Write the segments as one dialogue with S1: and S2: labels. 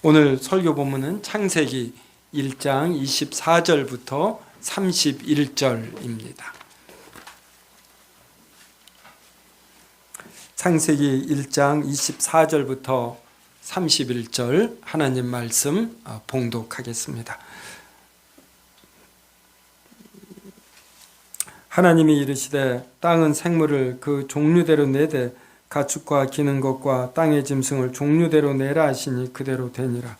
S1: 오늘 설교 본문은 창세기 1장 24절부터 31절입니다. 창세기 1장 24절부터 31절 하나님 말씀 봉독하겠습니다. 하나님이 이르시되 땅은 생물을 그 종류대로 내되 가축과 기는 것과 땅의 짐승을 종류대로 내라 하시니 그대로 되니라.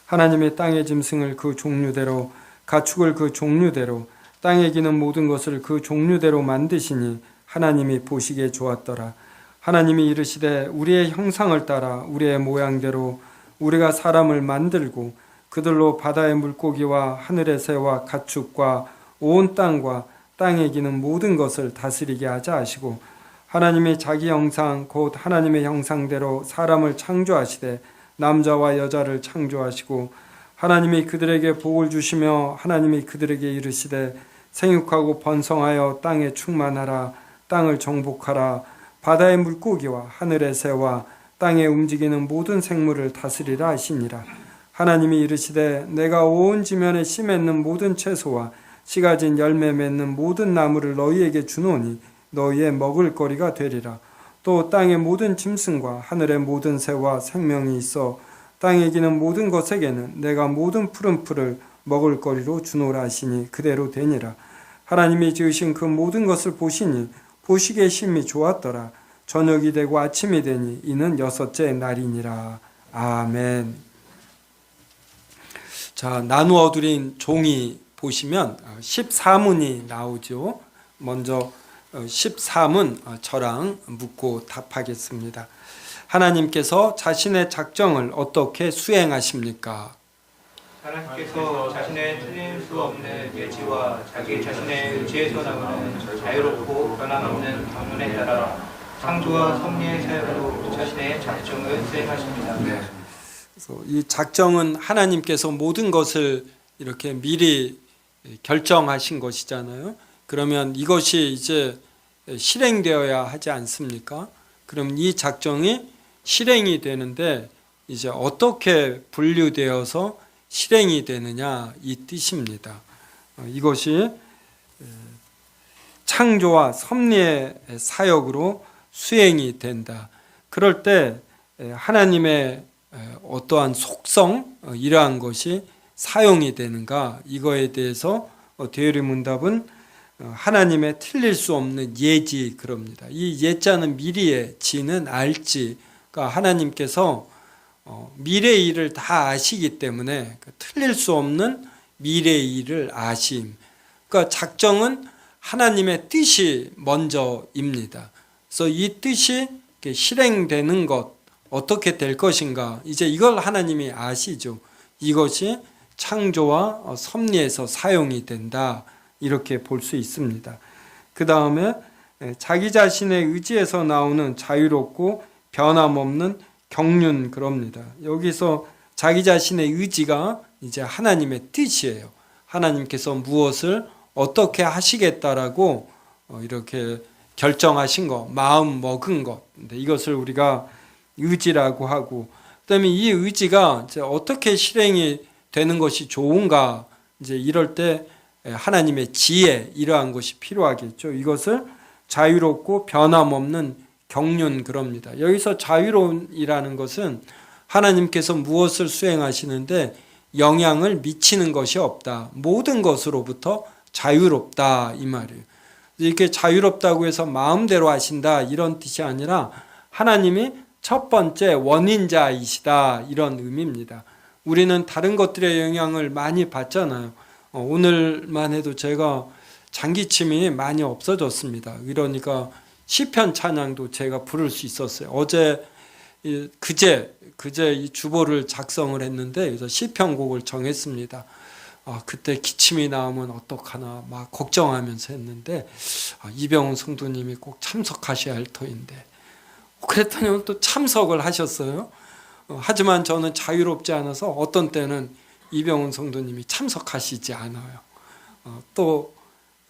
S1: 하나님의 땅의 짐승을 그 종류대로 가축을 그 종류대로 땅에 기는 모든 것을 그 종류대로 만드시니 하나님이 보시기에 좋았더라. 하나님이 이르시되 우리의 형상을 따라 우리의 모양대로 우리가 사람을 만들고 그들로 바다의 물고기와 하늘의 새와 가축과 온 땅과 땅에 기는 모든 것을 다스리게 하자 하시고 하나님이 자기 형상 곧 하나님의 형상대로 사람을 창조하시되 남자와 여자를 창조하시고 하나님이 그들에게 복을 주시며 하나님이 그들에게 이르시되 생육하고 번성하여 땅에 충만하라. 땅을 정복하라. 바다의 물고기와 하늘의 새와 땅에 움직이는 모든 생물을 다스리라 하시니라. 하나님이 이르시되 내가 온 지면에 씨 맺는 모든 채소와 씨 가진 열매 맺는 모든 나무를 너희에게 주노니 너희의 먹을 거리가 되리라. 또 땅의 모든 짐승과 하늘의 모든 새와 생명이 있어 땅에 기는 모든 것에게는 내가 모든 푸른 풀을 먹을 거리로 주노라 하시니 그대로 되니라. 하나님이 지으신 그 모든 것을 보시니 보시기에 심히 좋았더라. 저녁이 되고 아침이 되니 이는 여섯째 날이니라. 아멘. 자, 나누어 드린 종이 보시면 14문이 나오죠. 먼저 13은 저랑 묻고 답하겠습니다. 하나님께서 자신의 작정을 어떻게 수행하십니까?
S2: 하나님께서 자신의 틀릴 수 없는 예지와 자기 자신의 의지에서 나오는 자유롭고 변함없는 방문에 따라 창조와 섭리의 사역으로 자신의 작정을 수행하십니다.
S1: 네. 그래서 이 작정은 하나님께서 모든 것을 이렇게 미리 결정하신 것이잖아요. 그러면 이것이 이제 실행되어야 하지 않습니까? 그럼 이 작정이 실행이 되는데 이제 어떻게 분류되어서 실행이 되느냐 이 뜻입니다. 이것이 창조와 섭리의 사역으로 수행이 된다. 그럴 때 하나님의 어떠한 속성 이러한 것이 사용이 되는가 이거에 대해서 되어리 문답은 하나님의 틀릴 수 없는 예지 그럽니다. 이 예자는 미리의, 지는 알지. 그러니까 하나님께서 미래의 일을 다 아시기 때문에 틀릴 수 없는 미래의 일을 아심. 그러니까 작정은 하나님의 뜻이 먼저입니다. 그래서 이 뜻이 실행되는 것 어떻게 될 것인가 이제 이걸 하나님이 아시죠. 이것이 창조와 섭리에서 사용이 된다. 이렇게 볼 수 있습니다. 그 다음에 자기 자신의 의지에서 나오는 자유롭고 변함없는 경륜 그럽니다. 여기서 자기 자신의 의지가 이제 하나님의 뜻이에요. 하나님께서 무엇을 어떻게 하시겠다라고 이렇게 결정하신 것, 마음 먹은 것. 이것을 우리가 의지라고 하고, 그다음에 이 의지가 이제 어떻게 실행이 되는 것이 좋은가? 이제 이럴 때 하나님의 지혜 이러한 것이 필요하겠죠. 이것을 자유롭고 변함없는 경륜 그럽니다. 여기서 자유로운이라는 것은 하나님께서 무엇을 수행하시는데 영향을 미치는 것이 없다. 모든 것으로부터 자유롭다 이 말이에요. 이렇게 자유롭다고 해서 마음대로 하신다 이런 뜻이 아니라 하나님이 첫 번째 원인자이시다 이런 의미입니다. 우리는 다른 것들의 영향을 많이 받잖아요. 오늘만 해도 제가 장기침이 많이 없어졌습니다. 이러니까 시편 찬양도 제가 부를 수 있었어요. 어제 그제 이 주보를 작성을 했는데 그래서 시편곡을 정했습니다. 그때 기침이 나오면 어떡하나 막 걱정하면서 했는데 이병훈 성도님이 꼭 참석하셔야 할 터인데 그랬더니 오늘 또 참석을 하셨어요. 하지만 저는 자유롭지 않아서 어떤 때는 이병훈 성도님이 참석하시지 않아요. 또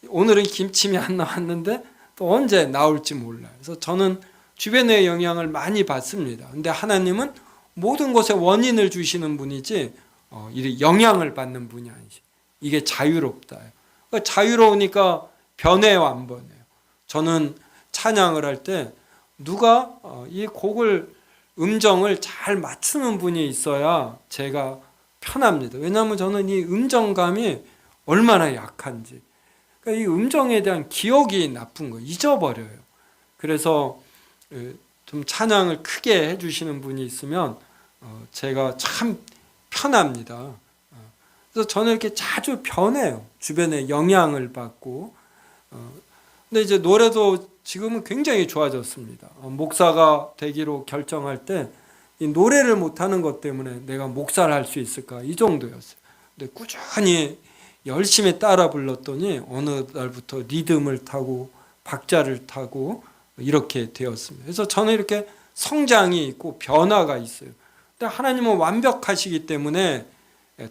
S1: 오늘은 김침이 안 나왔는데 또 언제 나올지 몰라요. 그래서 저는 주변의 영향을 많이 받습니다. 근데 하나님은 모든 것에 원인을 주시는 분이지 이 영향을 받는 분이 아니시. 이게 자유롭다. 그러니까 자유로우니까 변해요, 안 변해요? 저는 찬양을 할 때 누가 이 곡을 음정을 잘 맞추는 분이 있어야 제가 편합니다. 왜냐하면 저는 이 음정감이 얼마나 약한지. 그러니까 이 음정에 대한 기억이 나쁜 거예요. 잊어버려요. 그래서 좀 찬양을 크게 해주시는 분이 있으면 제가 참 편합니다. 그래서 저는 이렇게 자주 변해요. 주변에 영향을 받고. 근데 이제 노래도 지금은 굉장히 좋아졌습니다. 목사가 되기로 결정할 때 이 노래를 못하는 것 때문에 내가 목사를 할 수 있을까 이 정도였어요. 근데 꾸준히 열심히 따라 불렀더니 어느 날부터 리듬을 타고 박자를 타고 이렇게 되었습니다. 그래서 저는 이렇게 성장이 있고 변화가 있어요. 근데 하나님은 완벽하시기 때문에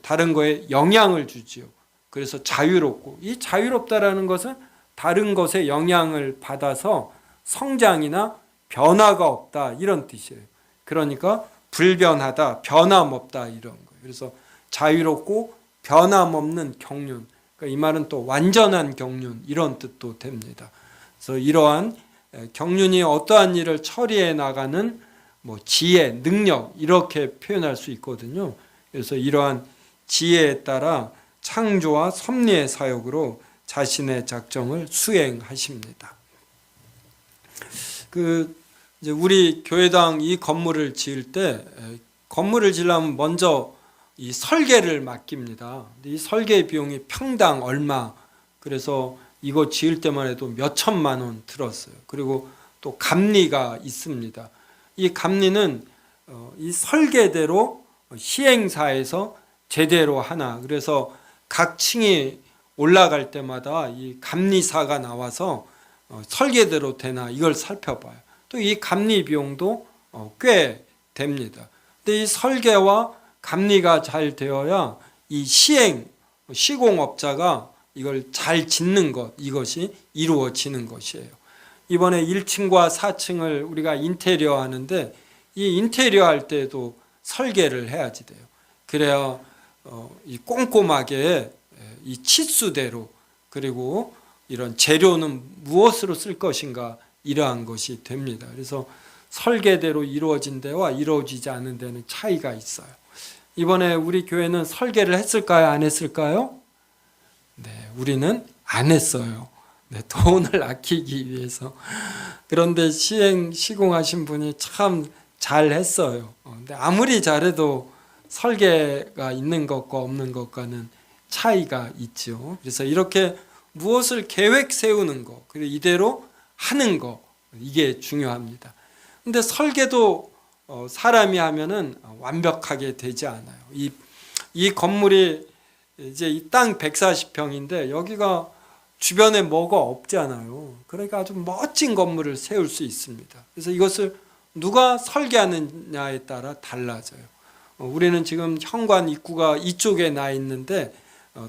S1: 다른 거에 영향을 주지요. 그래서 자유롭고, 이 자유롭다라는 것은 다른 것에 영향을 받아서 성장이나 변화가 없다 이런 뜻이에요. 그러니까 불변하다, 변함없다 이런 거예요. 그래서 자유롭고 변함없는 경륜. 그러니까 이 말은 또 완전한 경륜 이런 뜻도 됩니다. 그래서 이러한 경륜이 어떠한 일을 처리해 나가는 지혜, 능력 이렇게 표현할 수 있거든요. 그래서 이러한 지혜에 따라 창조와 섭리의 사역으로 자신의 작정을 수행하십니다. 이제 우리 교회당 이 건물을 지을 때 건물을 지으려면 먼저 이 설계를 맡깁니다. 이 설계 비용이 평당 얼마. 그래서 이거 지을 때만 해도 몇 천만 원 들었어요. 그리고 또 감리가 있습니다. 이 감리는 이 설계대로 시행사에서 제대로 하나. 그래서 각 층이 올라갈 때마다 이 감리사가 나와서 설계대로 되나 이걸 살펴봐요. 또 이 감리 비용도 꽤 됩니다. 근데 이 설계와 감리가 잘 되어야 이 시공업자가 이걸 잘 짓는 것, 이것이 이루어지는 것이에요. 이번에 1층과 4층을 우리가 인테리어 하는데 이 인테리어 할 때도 설계를 해야지 돼요. 그래야 이 꼼꼼하게 이 치수대로 그리고 이런 재료는 무엇으로 쓸 것인가 이러한 것이 됩니다. 그래서 설계대로 이루어진 데와 이루어지지 않은 데는 차이가 있어요. 이번에 우리 교회는 설계를 했을까요? 안 했을까요? 네, 우리는 안 했어요. 네, 돈을 아끼기 위해서. 그런데 시공하신 분이 참 잘했어요. 근데 아무리 잘해도 설계가 있는 것과 없는 것과는 차이가 있죠. 그래서 이렇게 무엇을 계획 세우는 것, 그리고 이대로 하는 것, 이게 중요합니다. 근데 설계도 사람이 하면은 완벽하게 되지 않아요. 이 건물이 이제 이 땅 140평인데 여기가 주변에 뭐가 없잖아요. 그러니까 아주 멋진 건물을 세울 수 있습니다. 그래서 이것을 누가 설계하느냐에 따라 달라져요. 우리는 지금 현관 입구가 이쪽에 나 있는데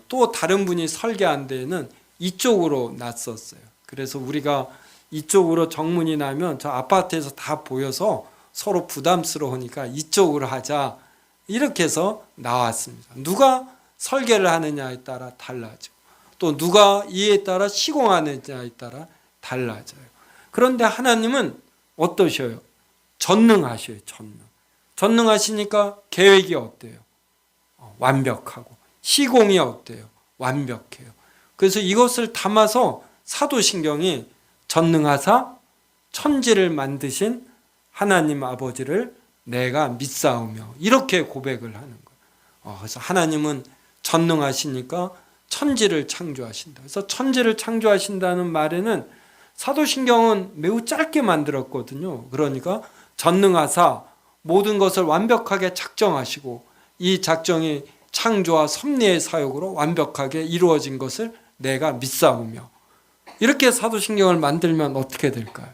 S1: 또 다른 분이 설계한 데에는 이쪽으로 놨었어요. 그래서 우리가 이쪽으로 정문이 나면 저 아파트에서 다 보여서 서로 부담스러우니까 이쪽으로 하자 이렇게 해서 나왔습니다. 누가 설계를 하느냐에 따라 달라져. 또 누가 이에 따라 시공하느냐에 따라 달라져요. 그런데 하나님은 어떠셔요? 전능하셔요. 전능하시니까 계획이 어때요? 완벽하고. 시공이 어때요? 완벽해요. 그래서 이것을 담아서 사도신경이 전능하사 천지를 만드신 하나님 아버지를 내가 믿사오며 이렇게 고백을 하는 거예요. 그래서 하나님은 전능하시니까 천지를 창조하신다. 그래서 천지를 창조하신다는 말에는 사도신경은 매우 짧게 만들었거든요. 그러니까 전능하사 모든 것을 완벽하게 작정하시고 이 작정이 창조와 섭리의 사역으로 완벽하게 이루어진 것을 내가 믿사오며 이렇게 사도신경을 만들면 어떻게 될까요?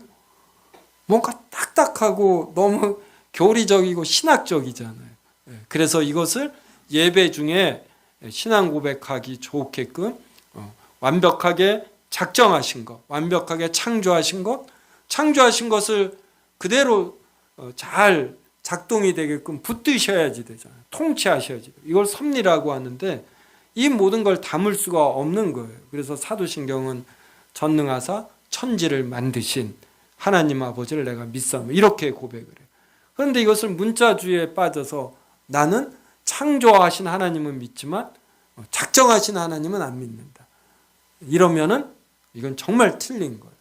S1: 뭔가 딱딱하고 너무 교리적이고 신학적이잖아요. 그래서 이것을 예배 중에 신앙 고백하기 좋게끔 완벽하게 작정하신 것, 완벽하게 창조하신 것, 창조하신 것을 그대로 잘 작동이 되게끔 붙드셔야지 되잖아요. 통치하셔야지 돼요. 이걸 섭리라고 하는데 이 모든 걸 담을 수가 없는 거예요. 그래서 사도신경은 전능하사 천지를 만드신 하나님 아버지를 내가 믿사오며 이렇게 고백을 해요. 그런데 이것을 문자주의에 빠져서 나는 창조하신 하나님은 믿지만 작정하신 하나님은 안 믿는다. 이러면은 이건 정말 틀린 거예요.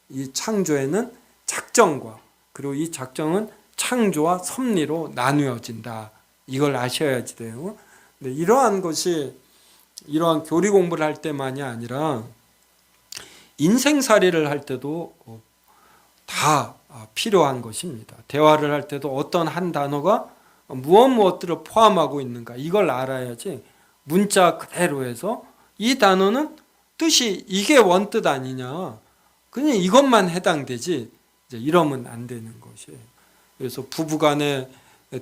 S1: 이 창조에는 작정과 그리고 이 작정은 창조와 섭리로 나누어진다. 이걸 아셔야지 돼요. 근데 이러한 교리 공부를 할 때만이 아니라 인생살이를 할 때도 다 필요한 것입니다. 대화를 할 때도 어떤 한 단어가 무엇들을 포함하고 있는가 이걸 알아야지 문자 그대로 해서 이 단어는 뜻이 이게 원뜻 아니냐 그냥 이것만 해당되지 이제 이러면 안 되는 것이에요. 그래서 부부간의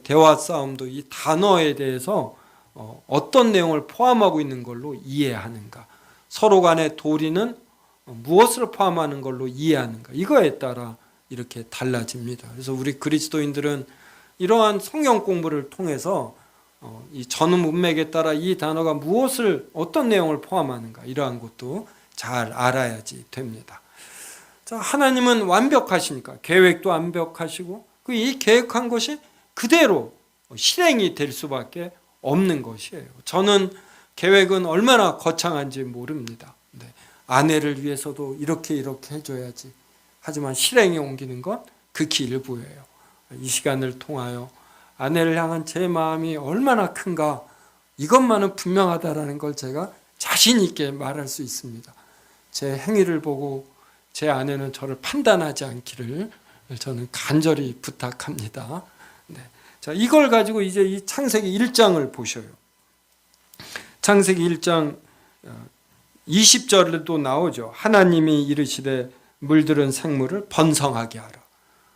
S1: 대화 싸움도 이 단어에 대해서 어떤 내용을 포함하고 있는 걸로 이해하는가, 서로 간의 도리는 무엇을 포함하는 걸로 이해하는가 이거에 따라 이렇게 달라집니다. 그래서 우리 그리스도인들은 이러한 성경 공부를 통해서 이 전후 문맥에 따라 이 단어가 어떤 내용을 포함하는가 이러한 것도 잘 알아야지 됩니다. 자, 하나님은 완벽하시니까 계획도 완벽하시고 이 계획한 것이 그대로 실행이 될 수밖에 없는 것이에요. 저는 계획은 얼마나 거창한지 모릅니다. 네. 아내를 위해서도 이렇게 해줘야지. 하지만 실행에 옮기는 건 극히 일부예요. 이 시간을 통하여 아내를 향한 제 마음이 얼마나 큰가 이것만은 분명하다라는 걸 제가 자신 있게 말할 수 있습니다. 제 행위를 보고 제 아내는 저를 판단하지 않기를 저는 간절히 부탁합니다. 네. 자, 이걸 가지고 이제 이 창세기 1장을 보셔요. 창세기 1장 20절에도 나오죠. 하나님이 이르시되 물들은 생물을 번성하게 하라.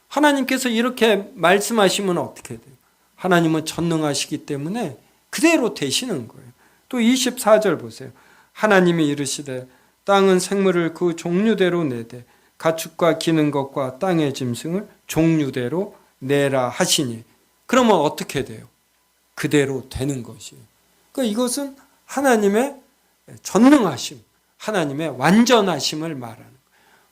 S1: 하나님께서 이렇게 말씀하시면 어떻게 돼요? 하나님은 전능하시기 때문에 그대로 되시는 거예요. 또 24절 보세요. 하나님이 이르시되 땅은 생물을 그 종류대로 내되 가축과 기는 것과 땅의 짐승을 종류대로 내라 하시니 그러면 어떻게 돼요? 그대로 되는 것이에요. 그러니까 이것은 하나님의 전능하심, 하나님의 완전하심을 말하는 거예요.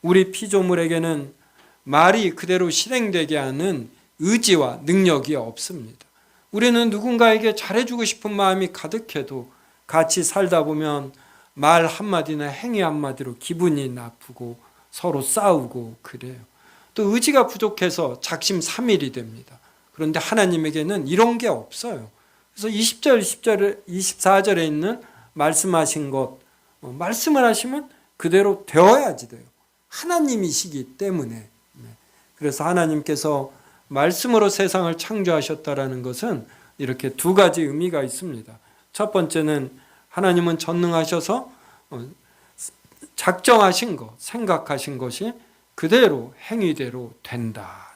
S1: 우리 피조물에게는 말이 그대로 실행되게 하는 의지와 능력이 없습니다. 우리는 누군가에게 잘해주고 싶은 마음이 가득해도 같이 살다 보면 말 한마디나 행위 한마디로 기분이 나쁘고 서로 싸우고 그래요. 또 의지가 부족해서 작심삼일이 됩니다. 그런데 하나님에게는 이런 게 없어요. 그래서 20절, 24절에 있는 말씀하신 것, 말씀을 하시면 그대로 되어야지 돼요. 하나님이시기 때문에. 그래서 하나님께서 말씀으로 세상을 창조하셨다라는 것은 이렇게 두 가지 의미가 있습니다. 첫 번째는 하나님은 전능하셔서 작정하신 것, 생각하신 것이 그대로 행위대로 된다.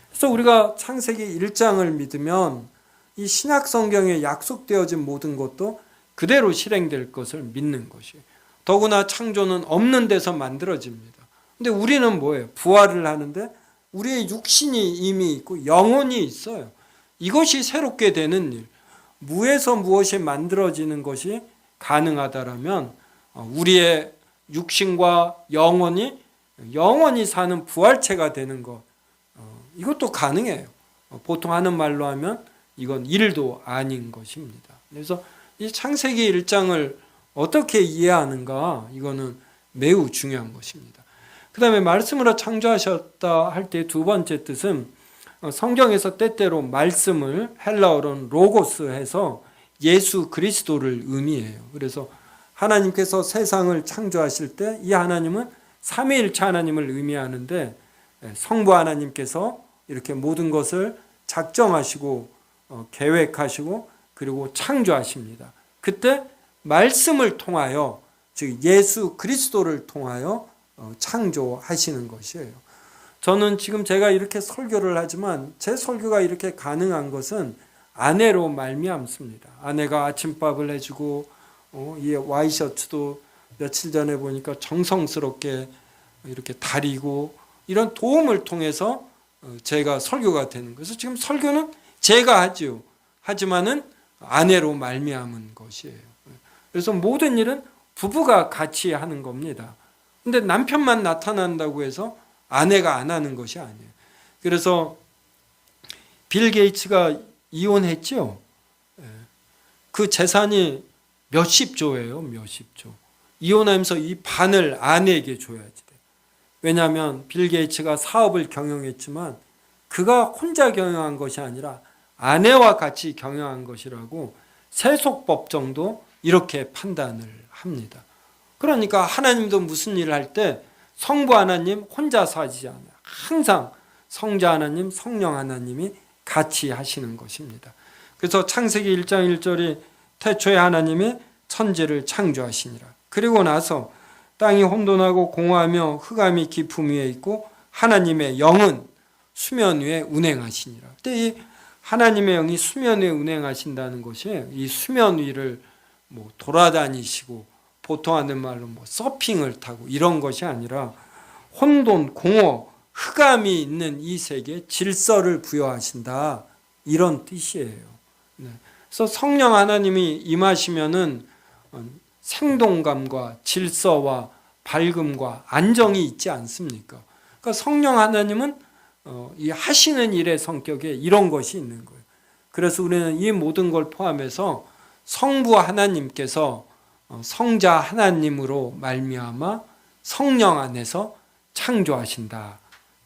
S1: 그래서 우리가 창세기 1장을 믿으면 이 신약 성경에 약속되어진 모든 것도 그대로 실행될 것을 믿는 것이에요. 더구나 창조는 없는 데서 만들어집니다. 근데 우리는 뭐예요? 부활을 하는데 우리의 육신이 이미 있고 영혼이 있어요. 이것이 새롭게 되는 일. 무에서 무엇이 만들어지는 것이 가능하다라면 우리의 육신과 영혼이 사는 부활체가 되는 것, 이것도 가능해요. 보통 하는 말로 하면 이건 일도 아닌 것입니다. 그래서 이 창세기 1장을 어떻게 이해하는가, 이거는 매우 중요한 것입니다. 그 다음에 말씀으로 창조하셨다 할 때 두 번째 뜻은 성경에서 때때로 말씀을 헬라어로는 로고스 해서 예수 그리스도를 의미해요. 그래서 하나님께서 세상을 창조하실 때 이 하나님은 삼위일체 하나님을 의미하는데 성부 하나님께서 이렇게 모든 것을 작정하시고 계획하시고 그리고 창조하십니다. 그때 말씀을 통하여, 즉 예수 그리스도를 통하여 창조하시는 것이에요. 저는 지금 제가 이렇게 설교를 하지만 제 설교가 이렇게 가능한 것은 아내로 말미암습니다. 아내가 아침밥을 해주고 이 와이셔츠도 며칠 전에 보니까 정성스럽게 이렇게 다리고 이런 도움을 통해서 제가 설교가 되는 거예요. 그래서 지금 설교는 제가 하죠. 하지만은 아내로 말미암은 것이에요. 그래서 모든 일은 부부가 같이 하는 겁니다. 근데 남편만 나타난다고 해서 아내가 안 하는 것이 아니에요. 그래서 빌 게이츠가 이혼했죠. 그 재산이 몇십 조예요. 몇십 조. 이혼하면서 이 반을 아내에게 줘야지 돼. 왜냐하면 빌 게이츠가 사업을 경영했지만 그가 혼자 경영한 것이 아니라 아내와 같이 경영한 것이라고 세속법정도 이렇게 판단을 합니다. 그러니까 하나님도 무슨 일을 할 때 성부 하나님 혼자서 하지 않아요. 항상 성자 하나님, 성령 하나님이 같이 하시는 것입니다. 그래서 창세기 1장 1절이 태초에 하나님이 천지를 창조하시니라. 그리고 나서 땅이 혼돈하고 공허하며 흑암이 깊음 위에 있고 하나님의 영은 수면 위에 운행하시니라. 근데 이 하나님의 영이 수면 위에 운행하신다는 것이 이 수면 위를 뭐 돌아다니시고 보통 하는 말로 뭐 서핑을 타고 이런 것이 아니라 혼돈, 공허, 흑암이 있는 이 세계에 질서를 부여하신다. 이런 뜻이에요. 그래서 성령 하나님이 임하시면은 생동감과 질서와 밝음과 안정이 있지 않습니까? 그러니까 성령 하나님은 이 하시는 일의 성격에 이런 것이 있는 거예요. 그래서 우리는 이 모든 걸 포함해서 성부 하나님께서 성자 하나님으로 말미암아 성령 안에서 창조하신다.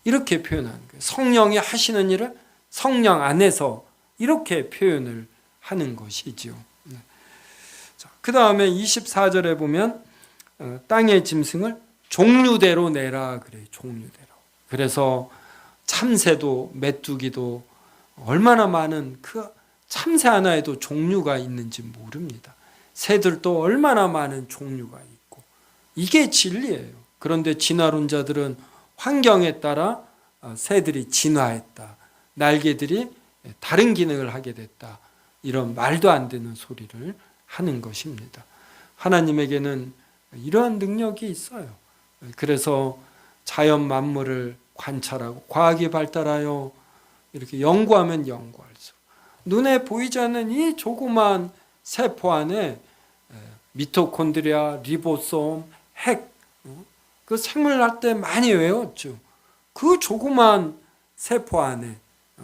S1: 이렇게 표현하는 거예요. 성령이 하시는 일을 성령 안에서 이렇게 표현을 하는 것이지요. 그 다음에 24절에 보면 땅의 짐승을 종류대로 내라 그래요. 종류대로. 그래서 참새도 메뚜기도 얼마나 많은 그 참새 하나에도 종류가 있는지 모릅니다. 새들도 얼마나 많은 종류가 있고 이게 진리예요. 그런데 진화론자들은 환경에 따라 새들이 진화했다. 날개들이 다른 기능을 하게 됐다. 이런 말도 안 되는 소리를 하는 것입니다. 하나님에게는 이러한 능력이 있어요. 그래서 자연 만물을 관찰하고 과학이 발달하여 이렇게 연구하면 연구할수록 눈에 보이지 않는 이 조그만 세포 안에 미토콘드리아, 리보솜, 핵, 그 생물 날 때 많이 외웠죠. 그 조그만 세포 안에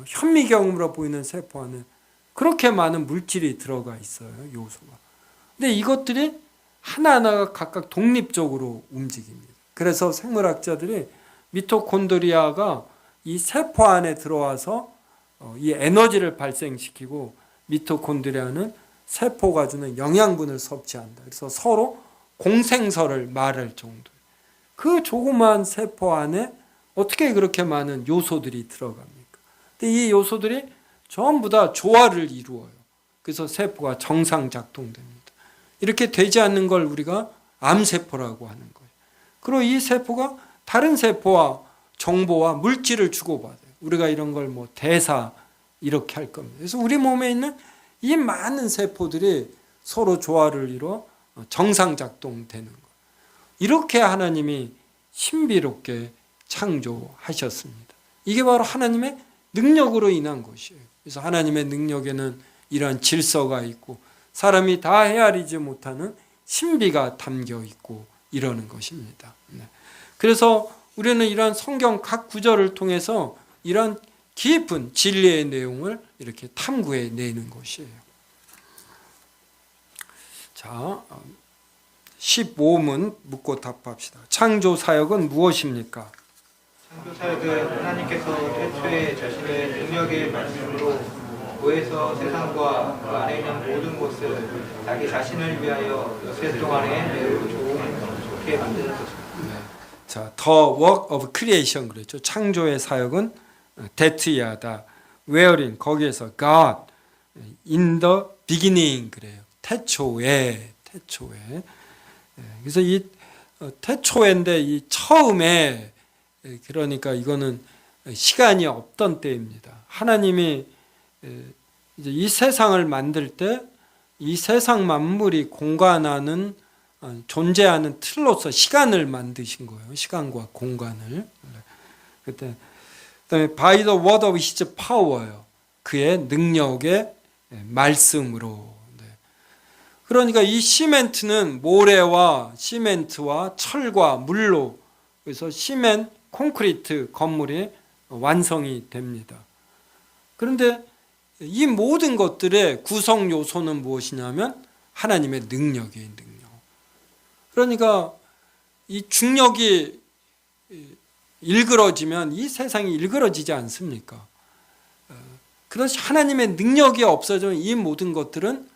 S1: 현미경으로 보이는 세포 안에 그렇게 많은 물질이 들어가 있어요. 요소가. 근데 이것들이 하나하나가 각각 독립적으로 움직입니다. 그래서 생물학자들이 미토콘드리아가 이 세포 안에 들어와서 이 에너지를 발생시키고 미토콘드리아는 세포가 주는 영양분을 섭취한다. 그래서 서로 공생설을 말할 정도. 그 조그만 세포 안에 어떻게 그렇게 많은 요소들이 들어갑니까? 근데 이 요소들이 전부 다 조화를 이루어요. 그래서 세포가 정상 작동됩니다. 이렇게 되지 않는 걸 우리가 암세포라고 하는 거예요. 그리고 이 세포가 다른 세포와 정보와 물질을 주고받아요. 우리가 이런 걸 뭐 대사 이렇게 할 겁니다. 그래서 우리 몸에 있는 이 많은 세포들이 서로 조화를 이루어 정상 작동되는 거예요. 이렇게 하나님이 신비롭게 창조하셨습니다. 이게 바로 하나님의 능력으로 인한 것이에요. 그래서 하나님의 능력에는 이러한 질서가 있고 사람이 다 헤아리지 못하는 신비가 담겨 있고 이러는 것입니다. 그래서 우리는 이러한 성경 각 구절을 통해서 이러한 깊은 진리의 내용을 이렇게 탐구해 내는 것이에요. 자, 15문 묻고 답합시다. 창조 사역은 무엇입니까?
S2: 창조 사역은 하나님께서 태초에 자신의 능력의 말씀으로 무에서 세상과 그 안에 있는 모든 것을 자기 자신을 위하여 여세 동안에 매우 좋게 만드셨습니다.
S1: 자, The work of creation 그랬죠. 창조의 사역은 데트야다. wherein 거기에서 God in the beginning 그래요. 태초에. 그래서 이 태초인데 이 처음에 그러니까 이거는 시간이 없던 때입니다. 하나님이 이제 이 세상을 만들 때 이 세상 만물이 공간하는 존재하는 틀로서 시간을 만드신 거예요. 시간과 공간을. 그다음에 by the word of his power요. 그의 능력의 말씀으로. 네. 그러니까 이 시멘트는 모래와 시멘트와 철과 물로, 그래서 시멘 콘크리트 건물이 완성이 됩니다. 그런데 이 모든 것들의 구성 요소는 무엇이냐면 하나님의 능력이에요. 능력. 그러니까 이 중력이 일그러지면 이 세상이 일그러지지 않습니까? 그렇지 하나님의 능력이 없어지면 이 모든 것들은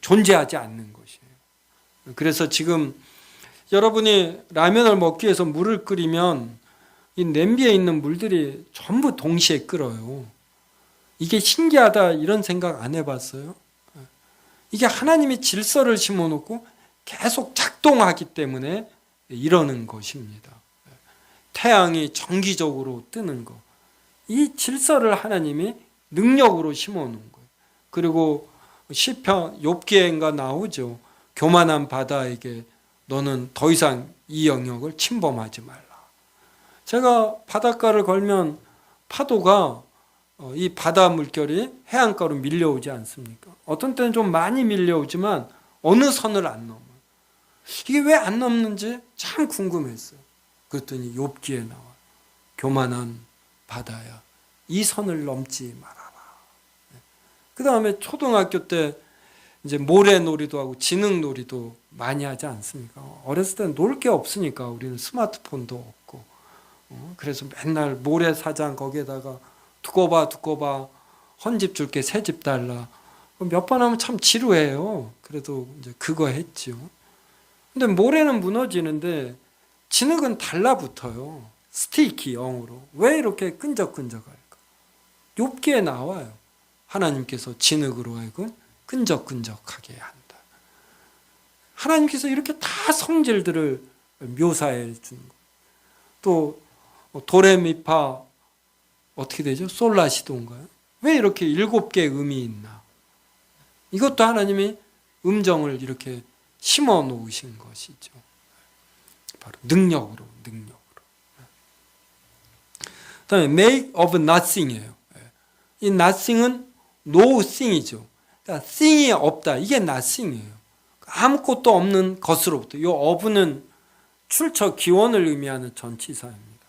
S1: 존재하지 않는 것이에요. 그래서 지금 여러분이 라면을 먹기 위해서 물을 끓이면 이 냄비에 있는 물들이 전부 동시에 끓어요. 이게 신기하다 이런 생각 안 해봤어요? 이게 하나님이 질서를 심어놓고 계속 작동하기 때문에 이러는 것입니다. 태양이 정기적으로 뜨는 것, 이 질서를 하나님이 능력으로 심어놓은 거예요. 그리고 시편 욥기에인가 나오죠. 교만한 바다에게 너는 더 이상 이 영역을 침범하지 말라. 제가 바닷가를 걸면 파도가 이 바다 물결이 해안가로 밀려오지 않습니까? 어떤 때는 좀 많이 밀려오지만 어느 선을 안 넘어요. 이게 왜 안 넘는지 참 궁금했어요. 그랬더니 욥기에 나와요. 교만한 바다야, 이 선을 넘지 말아라. 그 다음에 초등학교 때 이제 모래놀이도 하고 지능놀이도 많이 하지 않습니까? 어렸을 때는 놀 게 없으니까 우리는 스마트폰도 없고, 그래서 맨날 모래사장 거기에다가 두고 봐 헌집 줄게 새집 달라. 몇 번 하면 참 지루해요. 그래도 이제 그거 했죠. 근데 모래는 무너지는데 진흙은 달라붙어요. 스티키 영어로. 왜 이렇게 끈적끈적할까? 욥기에 나와요. 하나님께서 진흙으로 하여금 끈적끈적하게 한다. 하나님께서 이렇게 다 성질들을 묘사해 주는 거예요. 또 도레미파 어떻게 되죠? 솔라시도인가요? 왜 이렇게 7개의 음이 있나? 이것도 하나님이 음정을 이렇게 심어 놓으신 것이죠. 바로 능력으로. 그다음에 make of nothing이에요. 이 nothing은 no thing이죠. 그러니까 thing이 없다. 이게 nothing이에요. 아무것도 없는 것으로부터. 이 of는 출처 기원을 의미하는 전치사입니다.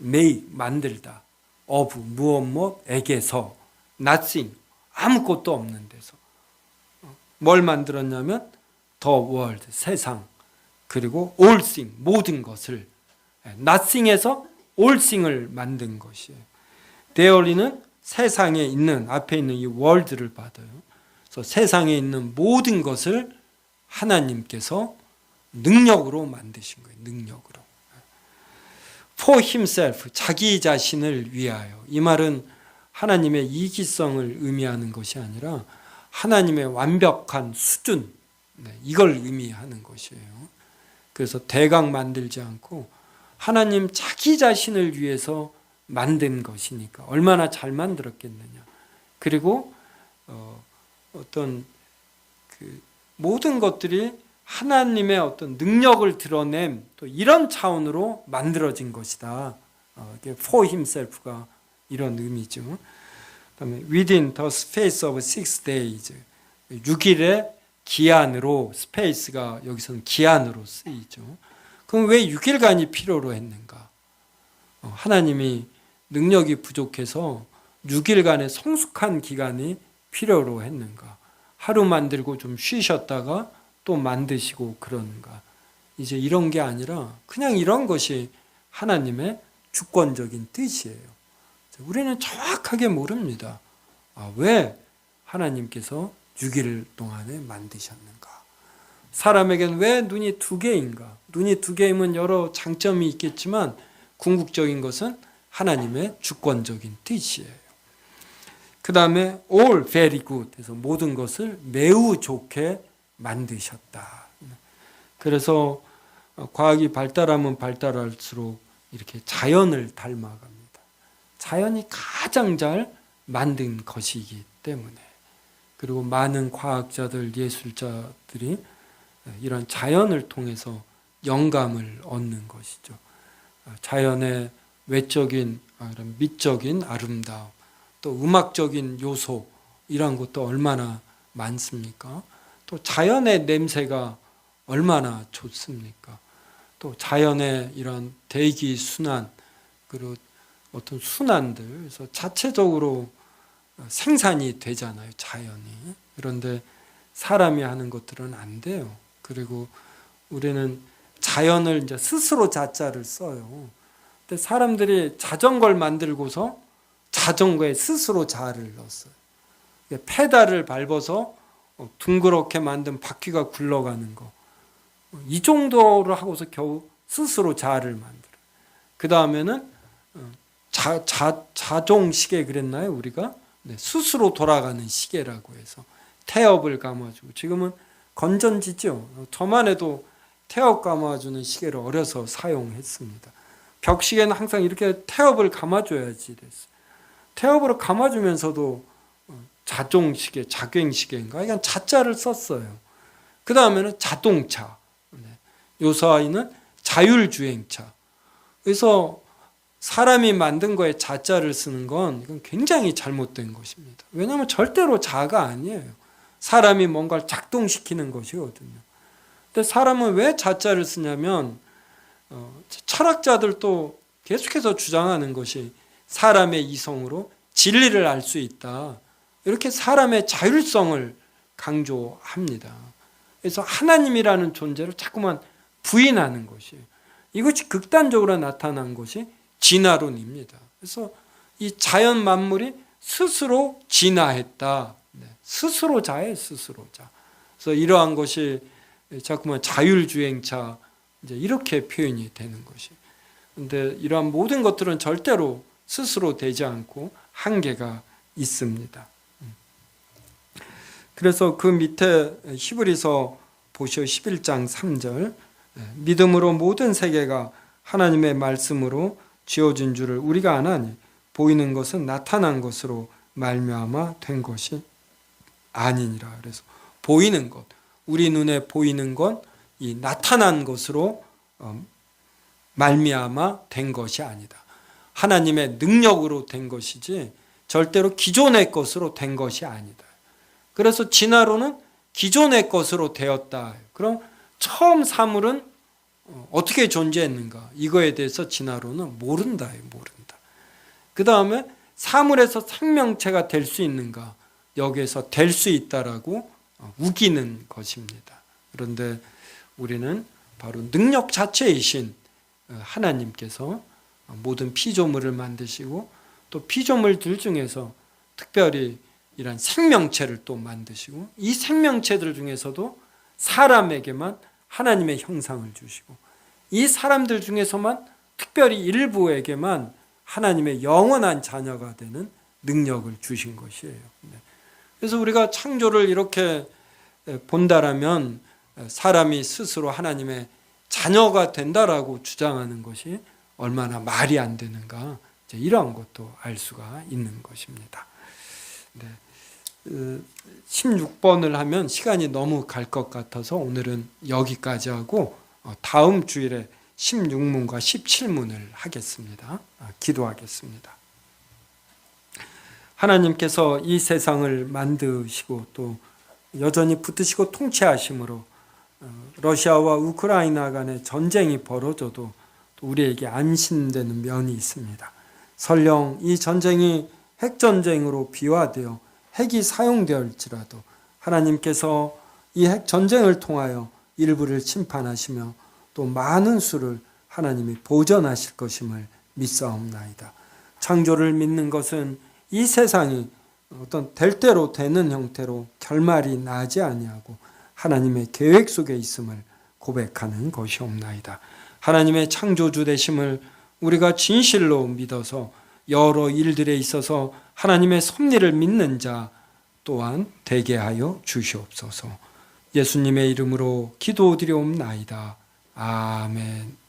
S1: make 만들다. of 무엇에게서 nothing 아무것도 없는 데서 뭘 만들었냐면 the world 세상 그리고 all thing 모든 것을 nothing에서 all thing을 만든 것이에요. 데어리는 세상에 있는 앞에 있는 이 world를 받아요. 그래서 세상에 있는 모든 것을 하나님께서 능력으로 만드신 거예요. 능력으로. For himself 자기 자신을 위하여. 이 말은 하나님의 이기성을 의미하는 것이 아니라 하나님의 완벽한 수준 이걸 의미하는 것이에요. 그래서 대강 만들지 않고 하나님 자기 자신을 위해서 만든 것이니까 얼마나 잘 만들었겠느냐. 그리고 어떤 그 모든 것들이 하나님의 어떤 능력을 드러냄 또 이런 차원으로 만들어진 것이다. For himself가 이런 의미죠. 그다음에 within the space of 6 days 6일의 기한으로 스페이스가 여기서는 기한으로 쓰이죠. 그럼 왜 6일간이 필요로 했는가? 하나님이 능력이 부족해서 6일간의 성숙한 기간이 필요로 했는가? 하루 만들고 좀 쉬셨다가 또 만드시고 그런가? 이제 이런 게 아니라 그냥 이런 것이 하나님의 주권적인 뜻이에요. 우리는 정확하게 모릅니다. 왜 하나님께서 6일 동안에 만드셨는가? 사람에게는 왜 눈이 2개인가? 눈이 2개이면 여러 장점이 있겠지만 궁극적인 것은 하나님의 주권적인 뜻이에요. 그 다음에 all very good 해서 모든 것을 매우 좋게 만드셨다. 그래서 과학이 발달하면 발달할수록 이렇게 자연을 닮아갑니다. 자연이 가장 잘 만든 것이기 때문에. 그리고 많은 과학자들, 예술자들이 이런 자연을 통해서 영감을 얻는 것이죠. 자연의 외적인, 미적인 아름다움, 또 음악적인 요소 이런 것도 얼마나 많습니까? 또 자연의 냄새가 얼마나 좋습니까? 또 자연의 이런 대기 순환 그리고 어떤 순환들 그래서 자체적으로 생산이 되잖아요, 자연이. 그런데 사람이 하는 것들은 안 돼요. 그리고 우리는 자연을 이제 스스로 자자를 써요. 근데 사람들이 자전거를 만들고서 자전거에 스스로 자를 넣었어요. 페달을 밟아서 둥그렇게 만든 바퀴가 굴러가는 거. 이 정도를 하고서 겨우 스스로 자를 만들어요. 그 다음에는 자종시계 그랬나요, 우리가? 네, 스스로 돌아가는 시계라고 해서 태엽을 감아주고, 지금은 건전지죠. 저만 해도 태엽 감아주는 시계를 어려서 사용했습니다. 벽시계는 항상 이렇게 태엽을 감아줘야지 됐어요. 태엽으로 감아주면서도 자종시계, 자괭시계인가? 이건 자자를 썼어요. 그 다음에는 자동차. 요사이는 자율주행차. 그래서 사람이 만든 거에 자자를 쓰는 건 이건 굉장히 잘못된 것입니다. 왜냐하면 절대로 자가 아니에요. 사람이 뭔가를 작동시키는 것이거든요. 근데 사람은 왜 자자를 쓰냐면 철학자들도 계속해서 주장하는 것이 사람의 이성으로 진리를 알 수 있다. 이렇게 사람의 자율성을 강조합니다. 그래서 하나님이라는 존재를 자꾸만 부인하는 것이에요. 이것이 극단적으로 나타난 것이 진화론입니다. 그래서 이 자연 만물이 스스로 진화했다. 스스로 자해, 스스로 자. 그래서 이러한 것이 자꾸만 자율주행차 이제 이렇게 표현이 되는 것이. 그런데 이러한 모든 것들은 절대로 스스로 되지 않고 한계가 있습니다. 그래서 그 밑에 히브리서 보시오 11장 3절 믿음으로 모든 세계가 하나님의 말씀으로 지어진 줄을 우리가 아나니 보이는 것은 나타난 것으로 말미암아 된 것이 아니니라. 그래서 보이는 것, 우리 눈에 보이는 건 이 나타난 것으로 말미암아 된 것이 아니다. 하나님의 능력으로 된 것이지 절대로 기존의 것으로 된 것이 아니다. 그래서 진화론은 기존의 것으로 되었다. 그럼 처음 사물은 어떻게 존재했는가? 이거에 대해서 진화론은 모른다. 그 다음에 사물에서 생명체가 될 수 있는가? 여기에서 될 수 있다라고 우기는 것입니다. 그런데 우리는 바로 능력 자체이신 하나님께서 모든 피조물을 만드시고 또 피조물들 중에서 특별히 이런 생명체를 또 만드시고 이 생명체들 중에서도 사람에게만 하나님의 형상을 주시고 이 사람들 중에서만 특별히 일부에게만 하나님의 영원한 자녀가 되는 능력을 주신 것이에요. 그래서 우리가 창조를 이렇게 본다라면 사람이 스스로 하나님의 자녀가 된다라고 주장하는 것이 얼마나 말이 안 되는가 이러한 것도 알 수가 있는 것입니다. 16번을 하면 시간이 너무 갈 것 같아서 오늘은 여기까지 하고 다음 주일에 16문과 17문을 하겠습니다. 기도하겠습니다. 하나님께서 이 세상을 만드시고 또 여전히 붙드시고 통치하심으로 러시아와 우크라이나 간의 전쟁이 벌어져도 또 우리에게 안심되는 면이 있습니다. 설령 이 전쟁이 핵전쟁으로 비화되어 핵이 사용되었을지라도 하나님께서 이 핵전쟁을 통하여 일부를 심판하시며 또 많은 수를 하나님이 보전하실 것임을 믿사옵나이다. 창조를 믿는 것은 이 세상이 어떤 될 대로 되는 형태로 결말이 나지 아니하고 하나님의 계획 속에 있음을 고백하는 것이옵나이다. 하나님의 창조주 되심을 우리가 진실로 믿어서 여러 일들에 있어서 하나님의 섭리를 믿는 자 또한 되게 하여 주시옵소서. 예수님의 이름으로 기도드리옵나이다. 아멘.